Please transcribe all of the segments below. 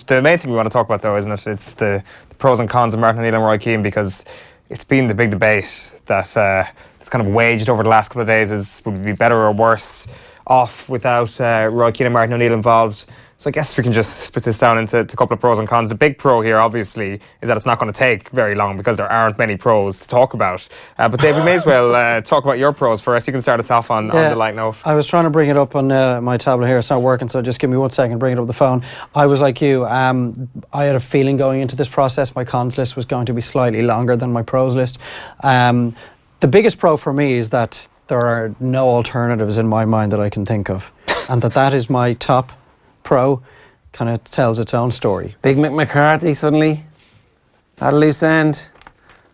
the main thing we want to talk about, though, isn't it? It's the pros and cons of Martin O'Neill and Roy Keane, because it's been the big debate that it's kind of waged over the last couple of days. Would we be better or worse off without Roy Keane and Martin O'Neill involved? So I guess we can just split this down into a couple of pros and cons. The big pro here, obviously, is that it's not going to take very long because there aren't many pros to talk about. But Dave, we may as well talk about your pros first. You can start us off on the light note. I was trying to bring it up on my tablet here. It's not working, so just give me 1 second, bring it up on the phone. I was like you. I had a feeling going into this process my cons list was going to be slightly longer than my pros list. The biggest pro for me is that there are no alternatives in my mind that I can think of, and that is my top pro. Kind of tells its own story. Big Mick McCarthy suddenly at a loose end.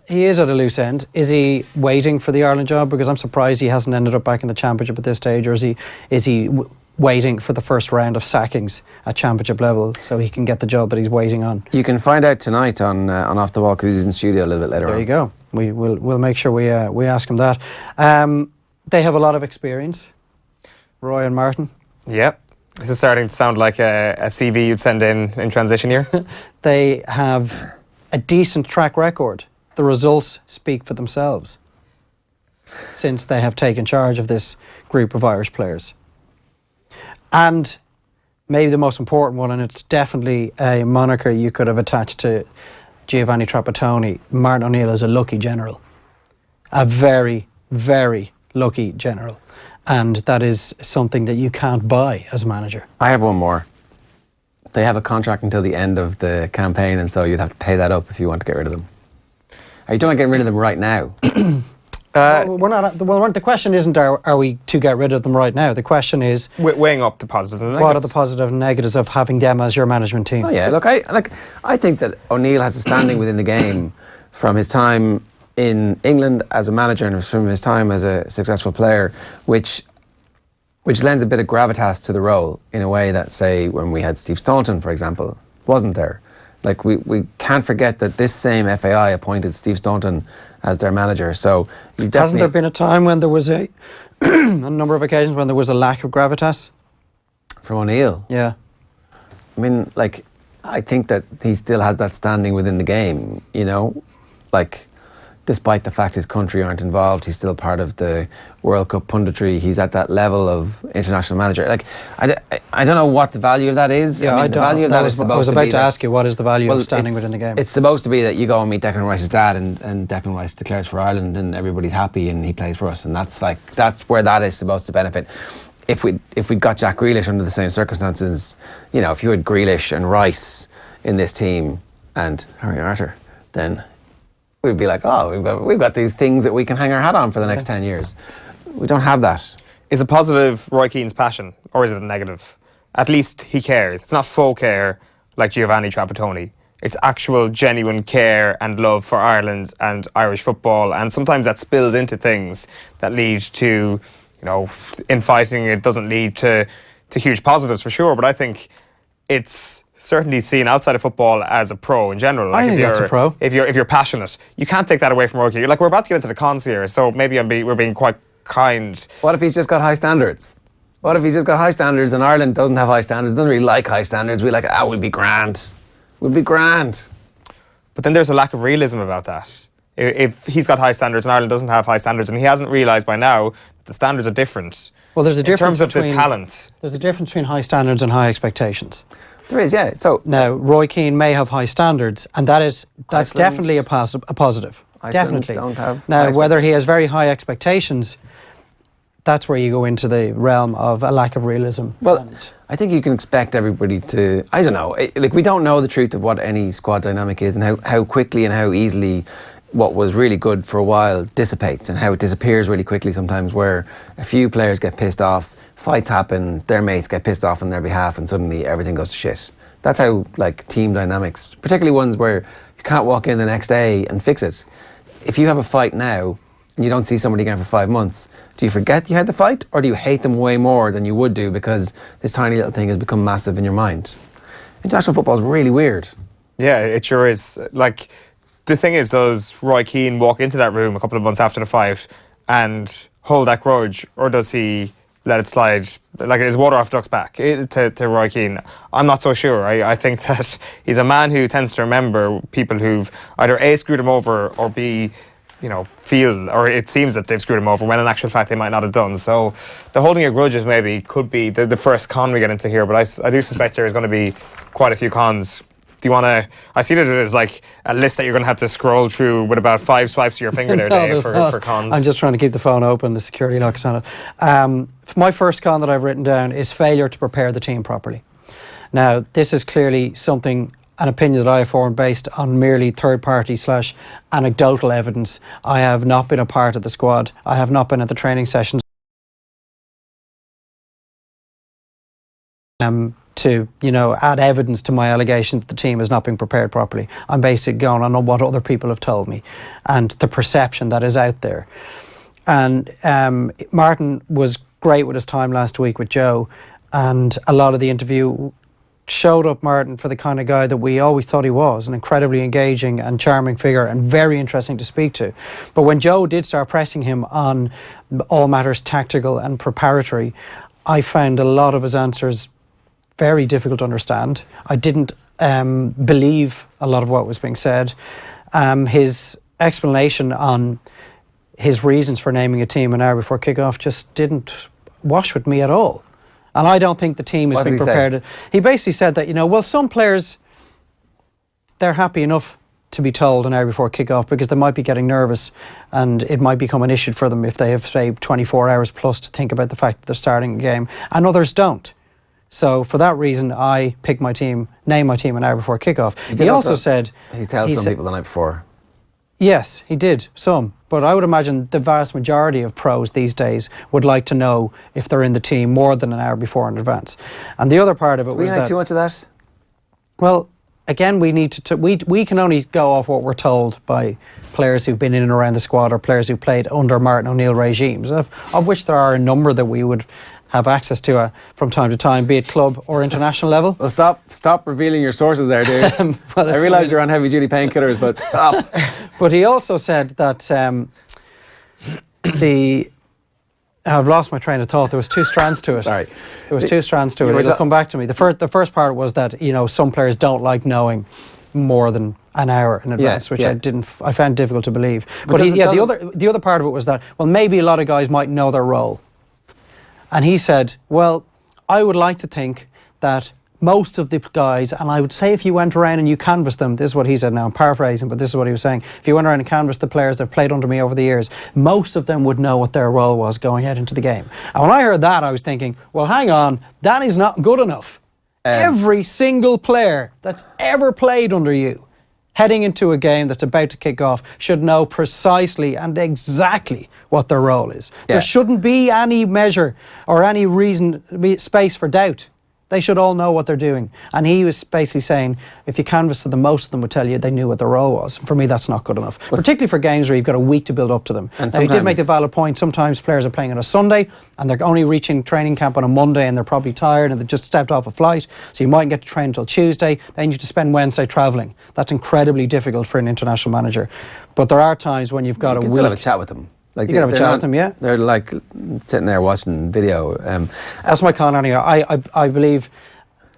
He is at a loose end. Is he waiting for the Ireland job? Because I'm surprised he hasn't ended up back in the Championship at this stage. Or is he waiting for the first round of sackings at Championship level so he can get the job that he's waiting on? You can find out tonight on Off the Wall, because he's in studio a little bit later on. There you go. We'll make sure we ask him that. They have a lot of experience, Roy and Martin. Yep. This is starting to sound like a CV you'd send in transition year. They have a decent track record. The results speak for themselves since they have taken charge of this group of Irish players. And maybe the most important one, and it's definitely a moniker you could have attached to Giovanni Trapattoni, Martin O'Neill is a lucky general. A very, very lucky general. And that is something that you can't buy as manager. I have one more. They have a contract until the end of the campaign, and so you'd have to pay that up if you want to get rid of them. Are you talking about getting rid of them right now? We're not. Well, the question isn't are we to get rid of them right now. The question is weighing up the positives and the negatives. What are the positive and negatives of having them as your management team? Oh yeah, look, I think that O'Neill has a standing within the game from his time in England as a manager and from his time as a successful player, which lends a bit of gravitas to the role in a way that, say, when we had Steve Staunton, for example, wasn't there. Like, we can't forget that this same FAI appointed Steve Staunton as their manager. So hasn't there been a time when there was a number of occasions when there was a lack of gravitas from O'Neill? Yeah. I mean, like, I think that he still has that standing within the game, you know, like, despite the fact his country aren't involved, he's still part of the World Cup punditry. He's at that level of international manager. Like, I don't know what the value of that is. Yeah, I mean, the value of that is supposed to be. I was about to ask you, what is the value of standing within the game? It's supposed to be that you go and meet Declan Rice's dad, and Declan Rice declares for Ireland, and everybody's happy, and he plays for us, and that's where that is supposed to benefit. If we got Jack Grealish under the same circumstances, you know, if you had Grealish and Rice in this team and Harry Arter, then we'd be like, oh, we've got these things that we can hang our hat on for the next 10 years. We don't have that. Is a positive Roy Keane's passion, or is it a negative? At least he cares. It's not faux care like Giovanni Trapattoni. It's actual, genuine care and love for Ireland and Irish football, and sometimes that spills into things that lead to, you know, infighting. It doesn't lead to huge positives for sure, but I think it's certainly seen outside of football as a pro in general. Like, I think that's a pro. If you're passionate, you can't take that away from Roy Keane. Like, we're about to get into the cons here, so maybe we're being quite kind. What if he's just got high standards? What if he's just got high standards and Ireland doesn't have high standards, doesn't really like high standards? We're like, we'll be grand. We'll be grand. But then there's a lack of realism about that. If he's got high standards and Ireland doesn't have high standards, and he hasn't realised by now that the standards are different. Well, there's a difference in terms of the talent. There's a difference between high standards and high expectations. There is, yeah. So now, Roy Keane may have high standards, and that's definitely a positive. Iceland definitely. Don't have now, whether he has very high expectations, that's where you go into the realm of a lack of realism. Well, I think you can expect everybody to, I don't know, like, we don't know the truth of what any squad dynamic is, and how quickly and how easily what was really good for a while dissipates, and how it disappears really quickly sometimes, where a few players get pissed off, fights happen, their mates get pissed off on their behalf, and suddenly everything goes to shit. That's how, like, team dynamics, particularly ones where you can't walk in the next day and fix it. If you have a fight now and you don't see somebody again for 5 months, do you forget you had the fight, or do you hate them way more than you would do because this tiny little thing has become massive in your mind? International football is really weird. Yeah, it sure is. Like, the thing is, does Roy Keane walk into that room a couple of months after the fight and hold that grudge, or does he let it slide, like it's water off duck's back to Roy Keane? I'm not so sure. I think that he's a man who tends to remember people who've either A, screwed him over, or B, feel, or it seems that they've screwed him over when in actual fact they might not have done. So the holding of grudges maybe could be the first con we get into here, but I do suspect there's going to be quite a few cons. Do you want to? I see that it is like a list that you're going to have to scroll through with about 5 swipes of your finger there, Dave, for cons. I'm just trying to keep the phone open. The security lock is on it. My first con that I've written down is failure to prepare the team properly. Now, this is clearly an opinion that I have formed based on merely third-party / anecdotal evidence. I have not been a part of the squad. I have not been at the training sessions. To add evidence to my allegation that the team has not been prepared properly. I'm basically going on what other people have told me and the perception that is out there. And Martin was great with his time last week with Joe, and a lot of the interview showed up Martin for the kind of guy that we always thought he was, an incredibly engaging and charming figure and very interesting to speak to. But when Joe did start pressing him on all matters tactical and preparatory, I found a lot of his answers very difficult to understand. I didn't believe a lot of what was being said. His explanation on his reasons for naming a team an hour before kickoff just didn't wash with me at all. And I don't think the team has been prepared. He basically said that, well, some players, they're happy enough to be told an hour before kickoff because they might be getting nervous and it might become an issue for them if they have, say, 24 hours plus to think about the fact that they're starting a game, and others don't. So for that reason, I picked my team, named my team an hour before kickoff. He also said... He tells some people the night before. Yes, he did, some. But I would imagine the vast majority of pros these days would like to know if they're in the team more than an hour before in advance. And the other part of it was that... too much of that? Well, again, we need to... We can only go off what we're told by players who've been in and around the squad or players who played under Martin O'Neill regimes, of which there are a number that we would have access to from time to time, be it club or international level. Well, stop revealing your sources there, dude. I realise you're on heavy-duty painkillers, but stop. But he also said that I've lost my train of thought. There was 2 strands to it. Sorry. There was 2 strands to it. It'll come back to me. The first part was that, some players don't like knowing more than an hour in advance, which I found difficult to believe. But the other part of it was that, well, maybe a lot of guys might know their role. And he said, well, I would like to think that most of the guys, and I would say if you went around and you canvassed them, this is what he said now, I'm paraphrasing, but this is what he was saying. If you went around and canvassed the players that played under me over the years, most of them would know what their role was going out into the game. And when I heard that, I was thinking, well, hang on, that is not good enough. Every single player that's ever played under you, heading into a game that's about to kick off, should know precisely and exactly what their role is. Yeah. There shouldn't be any measure or any space for doubt. They should all know what they're doing. And he was basically saying, if you canvass them, most of them would tell you they knew what their role was. For me, that's not good enough. Particularly for games where you've got a week to build up to them. And now, he did make a valid point. Sometimes players are playing on a Sunday and they're only reaching training camp on a Monday and they're probably tired and they've just stepped off a flight. So you mightn't get to train until Tuesday. Then you have to spend Wednesday travelling. That's incredibly difficult for an international manager. But there are times when you've got a week. You can still have a chat with them. Like you can have a chat with them, yeah. They're like sitting there watching video. That's my con anyway. I believe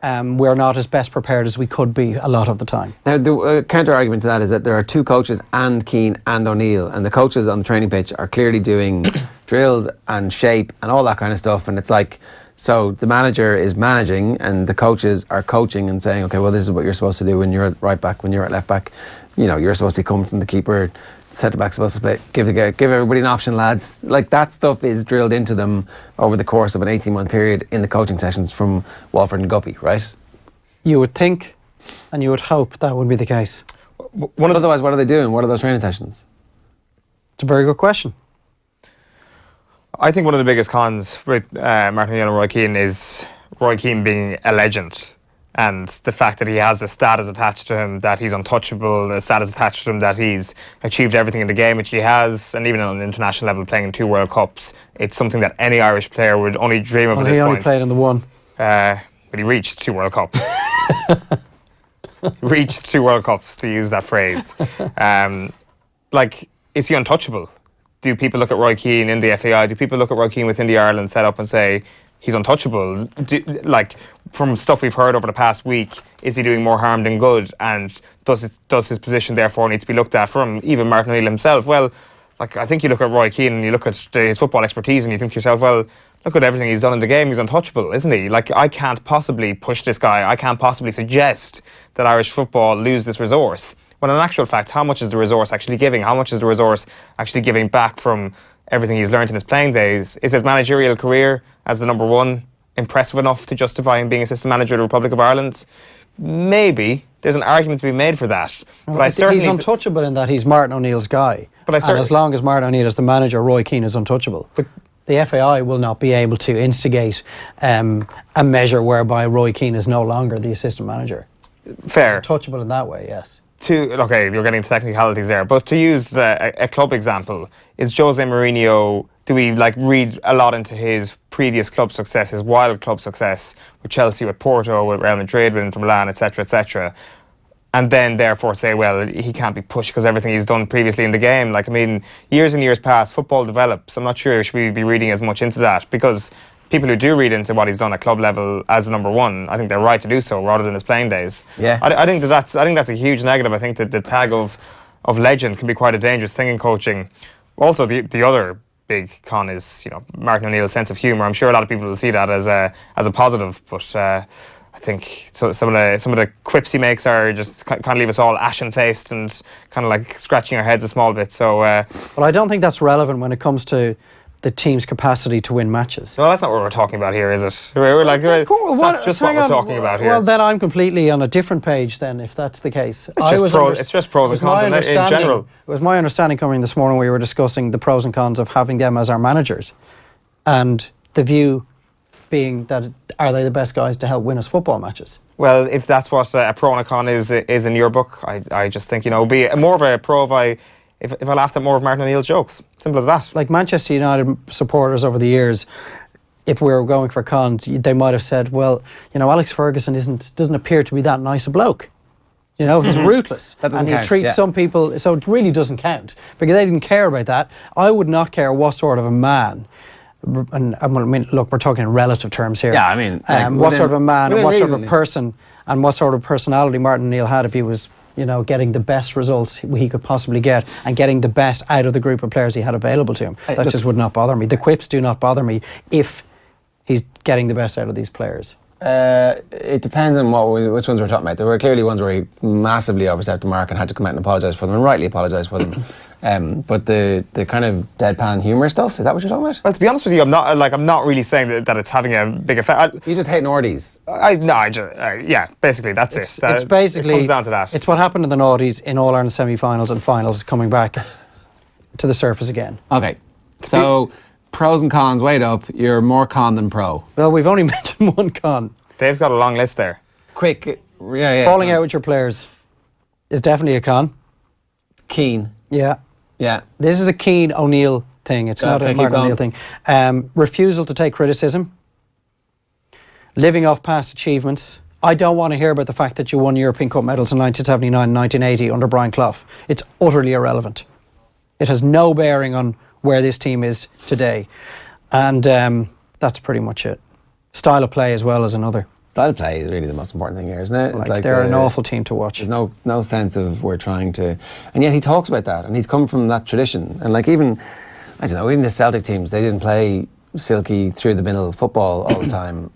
we're not as best prepared as we could be a lot of the time. Now, the counter-argument to that is that there are 2 coaches, and Keane and O'Neill, and the coaches on the training pitch are clearly doing drills and shape and all that kind of stuff, and it's like, so the manager is managing and the coaches are coaching and saying, okay, well, this is what you're supposed to do when you're at right back, when you're at left back. You're supposed to be coming from the keeper, centre back's supposed to play, give everybody an option, lads. Like, that stuff is drilled into them over the course of an 18-month period in the coaching sessions from Walford and Guppy, right? You would think and you would hope that would be the case. Otherwise, what are they doing? What are those training sessions? It's a very good question. I think one of the biggest cons with Martin O'Neill and Roy Keane is Roy Keane being a legend, and the fact that he has the status attached to him, that he's untouchable, the status attached to him, that he's achieved everything in the game, which he has, and even on an international level, playing in 2 World Cups, it's something that any Irish player would only dream of at this point. He only played in the one. But he reached 2 World Cups. Reached 2 World Cups, to use that phrase. Is he untouchable? do people look at Roy Keane in the FAI? Do people look at Roy Keane within the Ireland setup and say he's untouchable? Like, from stuff we've heard over the past week, is he doing more harm than good? And does his position therefore need to be looked at from even Martin O'Neill himself? Well, like, I think you look at Roy Keane and you look at his football expertise and you think to yourself, well, look at everything he's done in the game. He's untouchable, isn't he? Like, I can't possibly push this guy. I can't possibly suggest that Irish football lose this resource. When in actual fact, how much is the resource actually giving? How much is the resource actually giving back from everything he's learned in his playing days? Is his managerial career as the number one impressive enough to justify him being assistant manager of the Republic of Ireland? Maybe. There's an argument to be made for that. Well, but I certainly he's untouchable in that he's Martin O'Neill's guy. But and as long as Martin O'Neill is the manager, Roy Keane is untouchable. But the FAI will not be able to instigate a measure whereby Roy Keane is no longer the assistant manager. Fair. He's untouchable in that way, yes. Okay, you're getting into technicalities there, but to use a club example, is Jose Mourinho, do we read a lot into his previous club success, his wild club success with Chelsea, with Porto, with Real Madrid, with Inter Milan, etc., and then therefore say, well, he can't be pushed because everything he's done previously in the game? Like, I mean, years and years past, football develops. I'm not sure should we be reading as much into that, because people who do read into what he's done at club level as number one, I think they're right to do so, rather than his playing days. Yeah, I think that's a huge negative. I think that the tag of legend can be quite a dangerous thing in coaching. Also, the other big con is, Martin O'Neill's sense of humour. I'm sure a lot of people will see that as a positive, but I think some of the quips he makes are just kind of leave us all ashen faced and kind of like scratching our heads a small bit. So, but I don't think that's relevant when it comes to the team's capacity to win matches. Well, that's not what we're talking about here, is it? It's not just what we're talking about here. Well, then I'm completely on a different page then, if that's the case. It's just pros and cons in general. It was my understanding coming this morning, we were discussing the pros and cons of having them as our managers. And the view being that, are they the best guys to help win us football matches? Well, if that's what a pro and a con is in your book, I just think, be more of a pro if I laughed at more of Martin O'Neill's jokes. Simple as that. Like Manchester United supporters over the years, if we were going for cons, they might have said, well, Alex Ferguson doesn't appear to be that nice a bloke. He's ruthless. And he treats some people, so it really doesn't count, because they didn't care about that. I would not care what sort of a man, and I mean, look, we're talking in relative terms here. Yeah, I mean, what sort of a man and what sort of a person and what sort of personality Martin O'Neill had if he was getting the best results he could possibly get and getting the best out of the group of players he had available to him. That just would not bother me. The quips do not bother me if he's getting the best out of these players. It depends on which ones we're talking about. There were clearly ones where he massively overstepped the mark and had to come out and apologise for them, and rightly apologise for them. But the kind of deadpan humour stuff, is that what you're talking about? Well, to be honest with you, I'm not really saying that it's having a big effect. You just hate Nordies. Yeah, basically that's it. It's basically, it comes down to that. It's what happened in the noughties in All Ireland semi-finals and finals coming back to the surface again. Okay, so pros and cons weighed up. You're more con than pro. Well, we've only mentioned one con. Dave's got a long list there. Quick, yeah. Falling out with your players is definitely a con. Keane. Yeah. Yeah. This is a Keane O'Neill thing. It's not a Martin O'Neill thing. Refusal to take criticism. Living off past achievements. I don't want to hear about the fact that you won European Cup medals in 1979 and 1980 under Brian Clough. It's utterly irrelevant. It has no bearing on where this team is today. And that's pretty much it. Style of play as well as another. Style of play is really the most important thing here, isn't it? They're an awful team to watch. There's no sense of we're trying to... And yet he talks about that, and he's come from that tradition. And even the Celtic teams, they didn't play silky through the middle football all the time.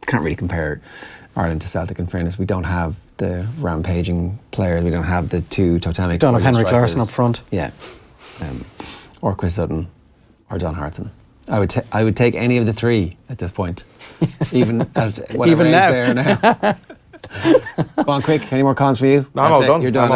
Can't really compare Ireland to Celtic, in fairness. We don't have the rampaging players. We don't have the two totemic... Don't have Henrik strikers. Larsson up front. Yeah. Or Chris Sutton. Or John Hartson. I would take any of the three at this point, even at whatever age they are now. Go on, quick. Any more cons for you? No, I'm all done. You're done.